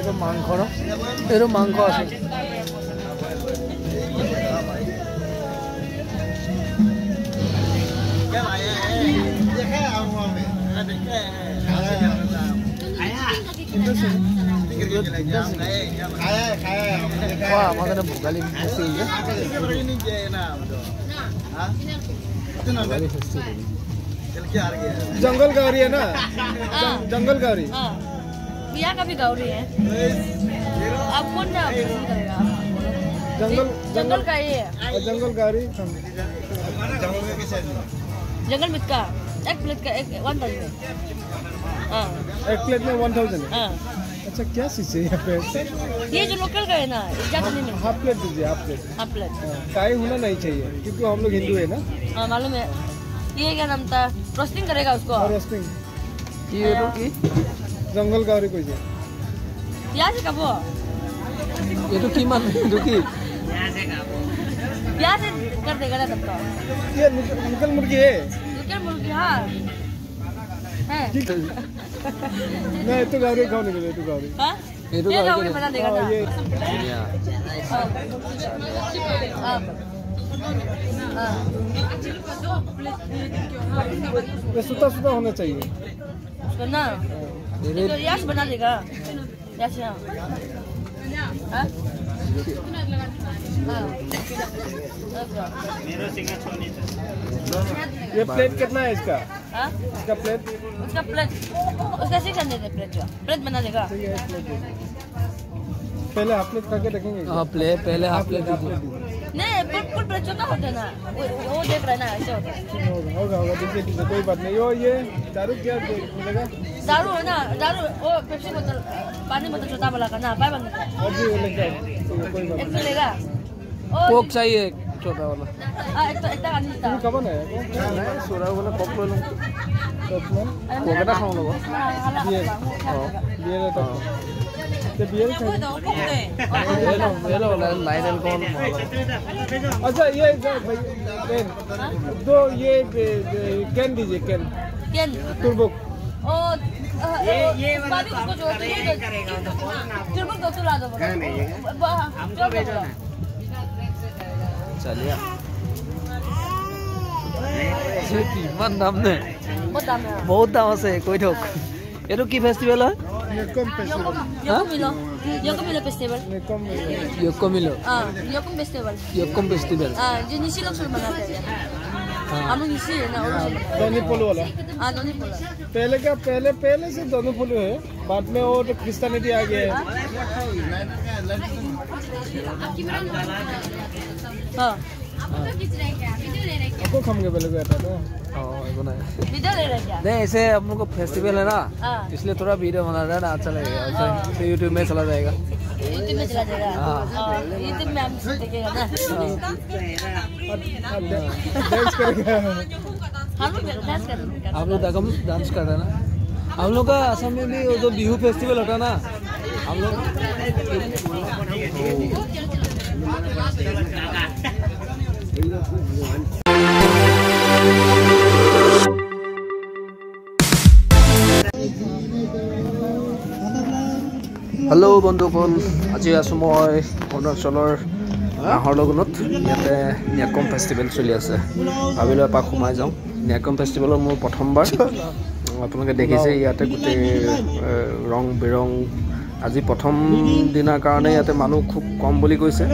এটা মাংস ন এটা মাংস আছে wah makanya bugali mesti ya जंगल गौरी है ना जंगल गौरी यहाँ का भी गौरी है आप कौन सा पसंद करेगा जंगल का ये जंगल गौरी जंगल मिट का एक प्लेट का 1000 एक प्लेट में 1000 अच्छा क्या चीज है यहाँ पे ये जो लोकल का है ना ज्यादा नहीं मिलता हाफ प्लेट दीजिए हाफ प्लेट काई होना नहीं चाहिए क्योंकि हम लोग हिंदू है ना मालूम है ये क्या नाम था रोस्टिंग करेगा उसको रोस्टिंग ये रुकी जंगल गौरी कोई से यहाँ से कबो ये तो कीमत रुकी यहाँ से कर देगा ना तब तो ये निकल मुर्गी है निकल मुर्गी हाँ है नहीं तो गौरी खाओ निकले तो गौरी हाँ ये गौरी बना देगा ना ये सूता सूता होना चाहिए उसको ना तो याश बना देगा याश यहाँ ये प्लेट कितना है इसका इसका प्लेट उसका 600 प्लेट बना देगा पहले हाफ प्लेट खा के देखेंगे पहले हाफ प्लेट नहीं फुल प्लेट छोटा होता है ना वो देख रहा है ना ऐसे होता है होगा देखिए कोई बात नहीं ये दारू क्या मिलेगा दारू है ना दारू वो पेप्सी बोतल पानी बोतल छोटा वाला का ना 500 अभी लेके कोई बात नहीं लेगा कोक चाहिए छोटा वाला एक आनी था कब ना है सोरा वाला कोक ले लो कोक ना खाओ लोग बियर तो बियर ये लो लाइन अल्कोहल अच्छा ये दो ये कैन दीजिए कैन टर्बो ये वाला उसको जो करेगा टर्बो तो ला दो चलिए किमान दाम ने बहुत दाम আছে কৈ থক এটো কি ফেস্টিভেল হয় योकम फेस्टिवल योकम फेस्टिवल जो निशी लोग मनाते हैं हम लोग निशी है ना दोनी पोलो वाला दोनी पोलो पहले से दोनों पोलो है बाद में वो तो क्रिश्चियनिटी आ गया है हाँ आपको खाएंगे पहले को आता था वीडियो ले रहे क्या नहीं ऐसे हम लोग को फेस्टिवल है ना इसलिए थोड़ा वीडियो बना रहा है ना अच्छा लगेगा तो यूट्यूब में चला जाएगा यूट्यूब में चला जाएगा यूट्यूब में हम देखेगा ना डांस करेगा हम लोग डांस करेंगे आप लोग डांस कर रहे हैं ना हम लोग का असम में भी जो बिहू फेस्टिवल होता है ना हम लोग हेलो बंधुकल आज आसो मैं अरुणाचलर नाहर लगुনত इते न्याकम फेस्टिवल चलि आछे भाविलो एपाक सोमाय जाऊँ न्याकम फेस्टिवल मोर प्रथमबार आपलोके देखिसे इते गोटे रंग बिरंग आज प्रथम दिनार कारणे इते मानुह खूब कम बोली কৈছে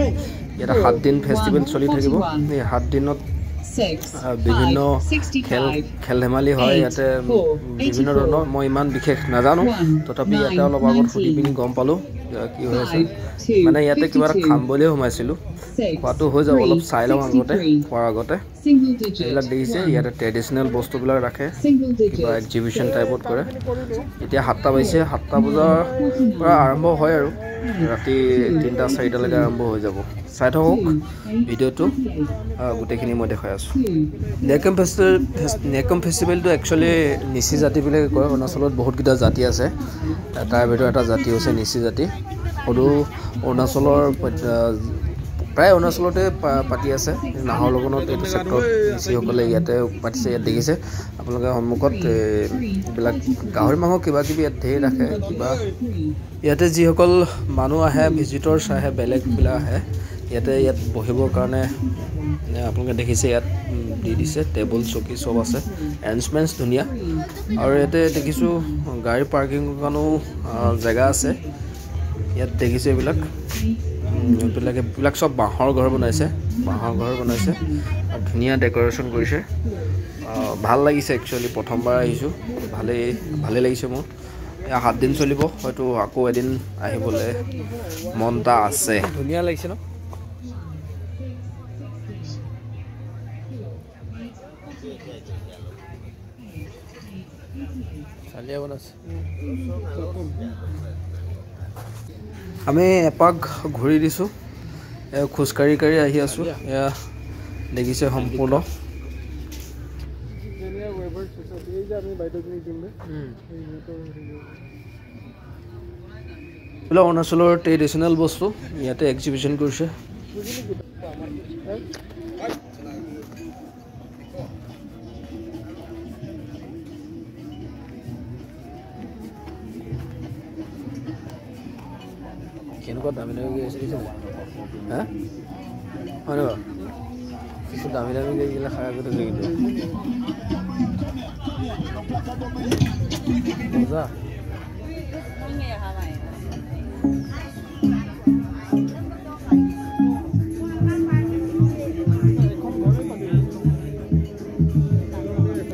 इते 7 दिन फेस्टिवल चलि থাকিব এই 7 দিনত বিভিন্ন খেল ধেমালি হয় ইয়াতে বিভিন্ন ধৰণৰ মই ইমান বিশেষ নাজানো তথাপি ইয়াতে অলপ আগত ফুটি পিনি গম পালো কি হৈ আছে মানে ইয়াতে কিবা খাম বুলি সোমাইছিলো খোৱাটো হৈ যাব অলপ চাই লওঁ আগতে খোৱাৰ আগতে এইবিলাক দেখিছে ইয়াতে ট্ৰেডিশনেল বস্তুবিলাক ৰাখে কিবা এক্সিবিশন টাইপত কৰে এতিয়া 7টা বাজিছে 7টা বজাৰ পৰা আৰম্ভ হয় আৰু ৰাতি 3টা 4টা লৈকে আৰম্ভ হৈ যাব চাই থাকক ভিডিঅ'টো গোটেইখিনি মই দেখাই আছো নেকম ফেষ্টিভেলটো একচুৱেলি নিচি জাতি বুলি কয় অৰুণাচলত বহুতকেইটা জাতি আছে তাৰ ভিতৰত এটা জাতি হৈছে নিচি জাতি সৰু অৰুণাচলৰ প্ৰায় অৰুণাচলতে পাতি আছে নাহৰ লগনত এইটো চেক্টৰত যিসকলে ইয়াতে পাতিছে ইয়াত দেখিছে আপোনালোকে সন্মুখত এইবিলাক গাহৰি মাংস কিবা কিবি ইয়াত ধেৰ ৰাখে কিবা ইয়াতে যিসকল মানুহ আহে ভিজিটৰ্ছ আহে বেলেগবিলাক আহে ইয়াত বহিবৰ কাৰণে আপোনালোকে দেখিছে ইয়াত দি দিছে টেবুল চকী চব আছে এৰেঞ্জমেণ্টছ ধুনীয়া আৰু ইয়াতে দেখিছোঁ গাড়ী পাৰ্কিঙৰ কাৰণেও জেগা আছে ইয়াত দেখিছে এইবিলাক সব বাঁহৰ ঘৰ বনাইছে আৰু ধুনীয়া ডেকৰেশ্যন কৰিছে ভাল লাগিছে একচুৱেলি প্ৰথমবাৰ আহিছোঁ ভালেই লাগিছে মোৰ 7 দিন চলিব হয়তো আকৌ এদিন আহিবলৈ মন এটা আছে ধুনীয়া লাগিছে ন আমি এপাক ঘূৰি দিছোঁ খোজকাঢ়ি আহি আছোঁ এয়া দেখিছে সম্পূৰ্ণ অৰুণাচলৰ ট্ৰেডিশ্যনেল বস্তু ইয়াতে এক্সিবিশ্যন কৰিছে কেনেকুৱা দামী গৈ আছে দেখিছে হা হয় ন কিছু দামী গেইগিলা খাই আগতে গৈ কিন্তু মজা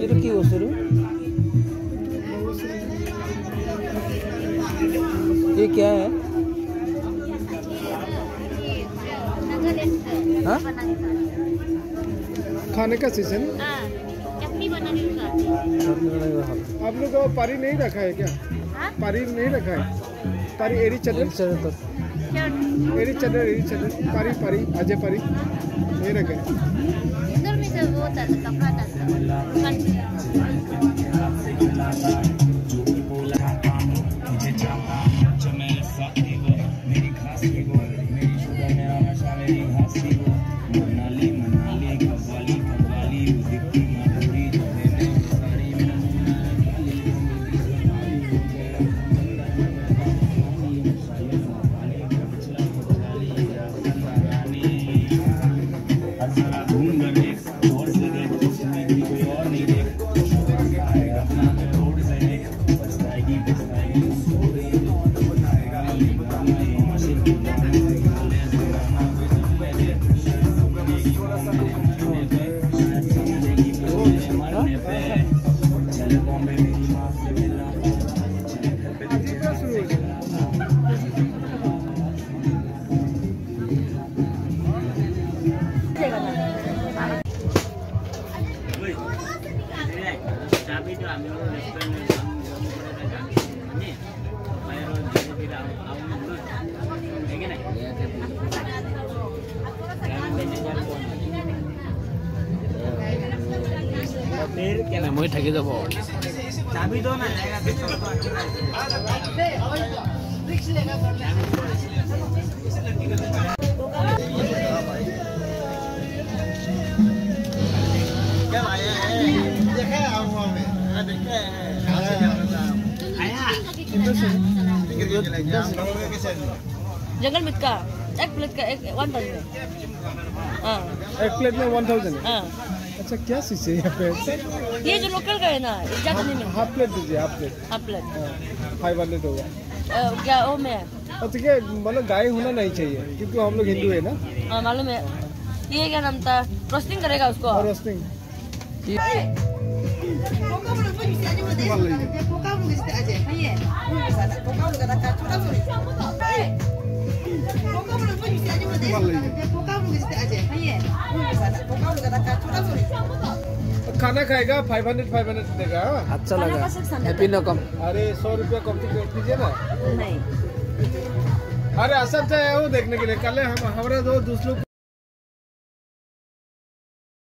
এইটো কি বস্তু ये क्या है हाँ? खाने का सीजन चटनी बनाने का आप लोग पारी नहीं रखा है क्या पारी नहीं रखा है पारी एरी चदर पारी अजय पारी नहीं रखा है इधर में तो वो था कपड़ा था মই থাকি যাব चाबी दो ना जंगल मिट का एक प्लेट का 1000 एक प्लेट में 1000 हाँ अच्छा क्या चीज़ है यहाँ पे ये जो लोकल का है ना ज़्यादा नहीं मिलता हाफ प्लेट दीजिए हाफ प्लेट 500 होगा क्या वो में ठीक है मतलब गाय होना नहीं चाहिए क्योंकि हम लोग हिंदू है ना हाँ मालूम है ये क्या नाम था रोस्टिंग करेगा उसको रोस्टिंग खाना खाएगा 500 देगा अच्छा लगा हैप्पी न कम अरे 100 रुपया कम कीजिए ना नहीं अरे असम से आया हूँ देखने के लिए कल हमारा दो दूसरों